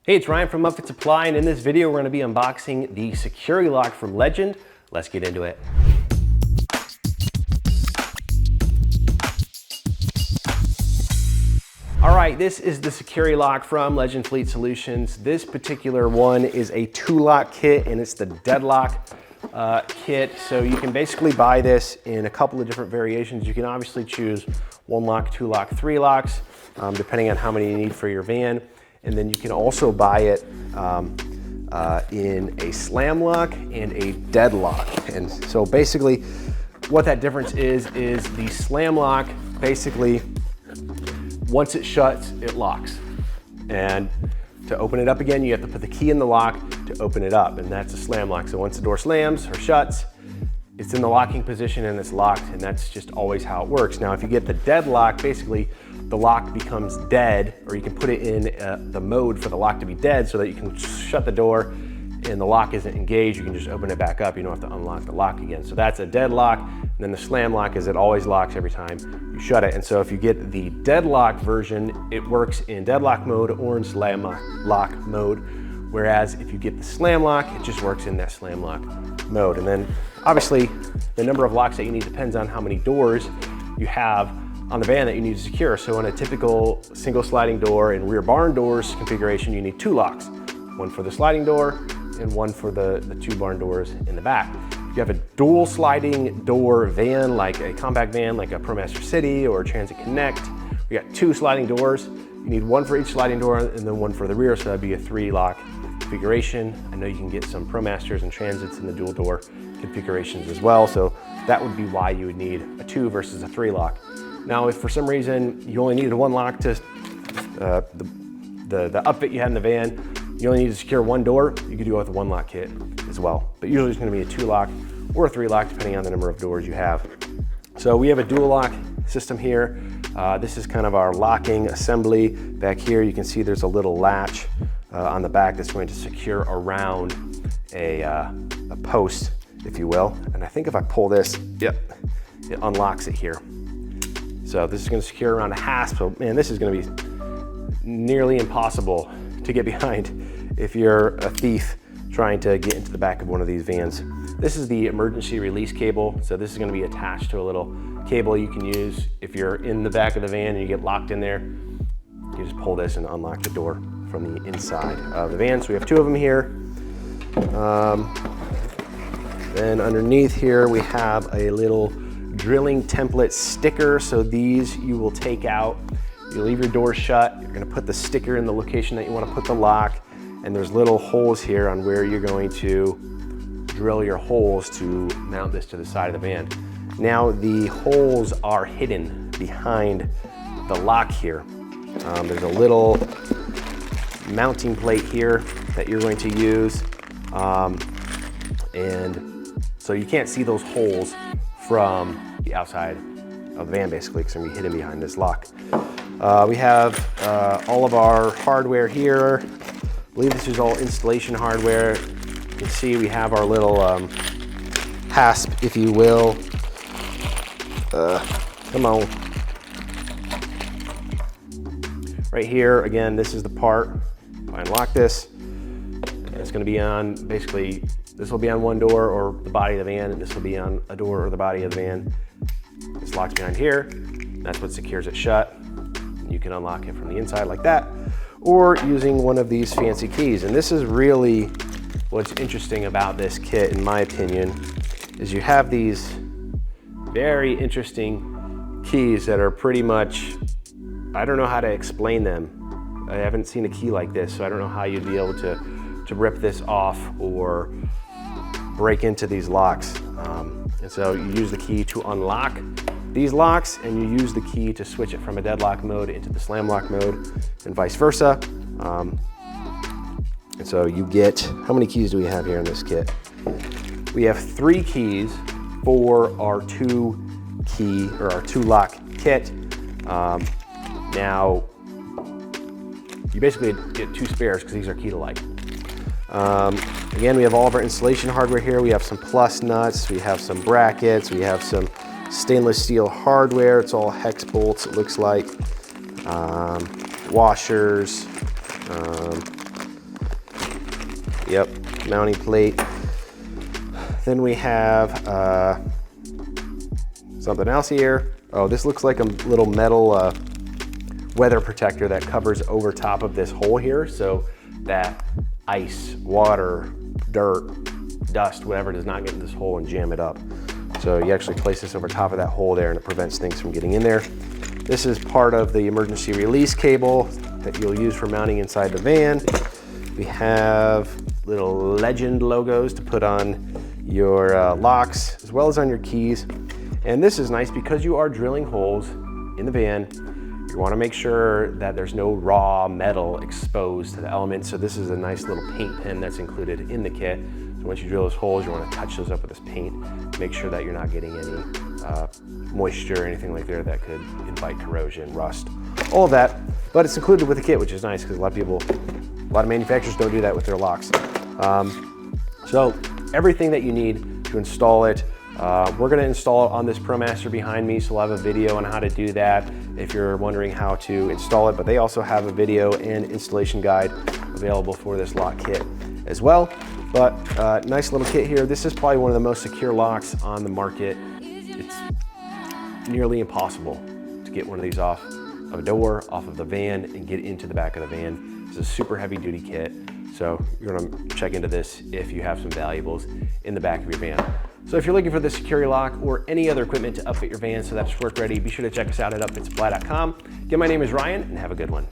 Hey, it's Ryan from Upfit Supply, and in this video, we're going to be unboxing the SecuriLock from Legend. Let's get into it. All right, this is the SecuriLock from Legend Fleet Solutions. This particular one is a 2-lock kit, and it's the deadlock kit. So you can basically buy this in a couple of different variations. You can obviously choose 1 lock, 2 lock, 3 locks, depending on how many you need for your van. And then you can also buy it in a slam lock and a deadlock. And so basically what that difference is the slam lock, basically once it shuts, it locks. And to open it up again, you have to put the key in the lock to open it up, and that's a slam lock. So once the door slams or shuts, it's in the locking position and it's locked, and that's just always how it works. Now, if you get the deadlock, basically the lock becomes dead, or you can put it in the mode for the lock to be dead so that you can shut the door and the lock isn't engaged. You can just open it back up. You don't have to unlock the lock again. So that's a deadlock. And then the slam lock is it always locks every time you shut it. And so if you get the deadlock version, it works in deadlock mode or in slam lock mode. Whereas if you get the slam lock, it just works in that slam lock mode. And then obviously the number of locks that you need depends on how many doors you have on the van that you need to secure. So in a typical single sliding door and rear barn doors configuration, you need 2 locks, 1 for the sliding door and 1 for the 2 barn doors in the back. If you have a dual sliding door van, like a compact van, like a ProMaster City or a Transit Connect, we got 2 sliding doors. You need 1 for each sliding door and then 1 for the rear, so that'd be a 3 lock configuration. I know you can get some ProMasters and Transits in the dual door configurations as well, so that would be why you would need a 2 versus a 3 lock. Now, if for some reason you only needed 1 lock to the upfit you had in the van, you only need to secure 1 door, you could do it with a 1 lock kit as well. But usually it's gonna be a 2 lock or a 3 lock, depending on the number of doors you have. So we have a dual lock system here. This is kind of our locking assembly. Back here, you can see there's a little latch on the back that's going to secure around a post, if you will. And I think if I pull this, yep, it unlocks it here. So this is going to secure around a hasp. So man, this is going to be nearly impossible to get behind if you're a thief trying to get into the back of one of these vans. This is the emergency release cable. So this is going to be attached to a little cable you can use if you're in the back of the van and you get locked in there. You just pull this and unlock the door from the inside of the van. So we have 2 of them here. Then underneath here we have a little drilling template sticker. So these you will take out, you leave your door shut, you're gonna put the sticker in the location that you wanna put the lock, and there's little holes here on where you're going to drill your holes to mount this to the side of the van. Now the holes are hidden behind the lock here. There's a little mounting plate here that you're going to use, and so you can't see those holes from the outside of the van, basically, because they're gonna be hidden behind this lock. We have all of our hardware here. I believe this is all installation hardware. You can see we have our little hasp, if you will. Come on. Right here, again, this is the part. If I unlock this, it's gonna be on, basically, this will be on 1 door or the body of the van, and this will be on a door or the body of the van. This locks behind here. That's what secures it shut. You can unlock it from the inside like that, or using one of these fancy keys. And this is really what's interesting about this kit, in my opinion, is you have these very interesting keys that are pretty much, I don't know how to explain them. I haven't seen a key like this, so I don't know how you'd be able to rip this off or break into these locks. And so you use the key to unlock these locks, and you use the key to switch it from a deadlock mode into the slam lock mode, and vice versa. And so you get, how many keys do we have here in this kit? We have 3 keys for our 2 lock kit. Now, you basically get 2 spares because these are key to light. Again, we have all of our installation hardware here. We have some plus nuts, we have some brackets, we have some stainless steel hardware. It's all hex bolts, it looks like. Washers, Yep, mounting plate. Then we have something else here. Oh, this looks like a little metal weather protector that covers over top of this hole here, so that ice, water, dirt, dust, whatever does not get in this hole and jam it up. So you actually place this over top of that hole there and it prevents things from getting in there. This is part of the emergency release cable that you'll use for mounting inside the van. We have little Legend logos to put on your locks as well as on your keys. And this is nice because you are drilling holes in the van. You want to make sure that there's no raw metal exposed to the elements. So this is a nice little paint pen that's included in the kit. So once you drill those holes, you want to touch those up with this paint. Make sure that you're not getting any moisture or anything like that could invite corrosion, rust, all of that. But it's included with the kit, which is nice because a lot of manufacturers don't do that with their locks. So everything that you need to install it, we're going to install it on this ProMaster behind me, so we'll have a video on how to do that if you're wondering how to install it, but they also have a video and installation guide available for this lock kit as well. But nice little kit here. This is probably one of the most secure locks on the market. It's nearly impossible to get one of these off of a door, off of the van, and get into the back of the van. It's a super heavy duty kit, so you're going to check into this if you have some valuables in the back of your van. So if you're looking for the SecuriLock or any other equipment to upfit your van so that it's work ready, be sure to check us out at upfitsupply.com. Again, my name is Ryan, and have a good one.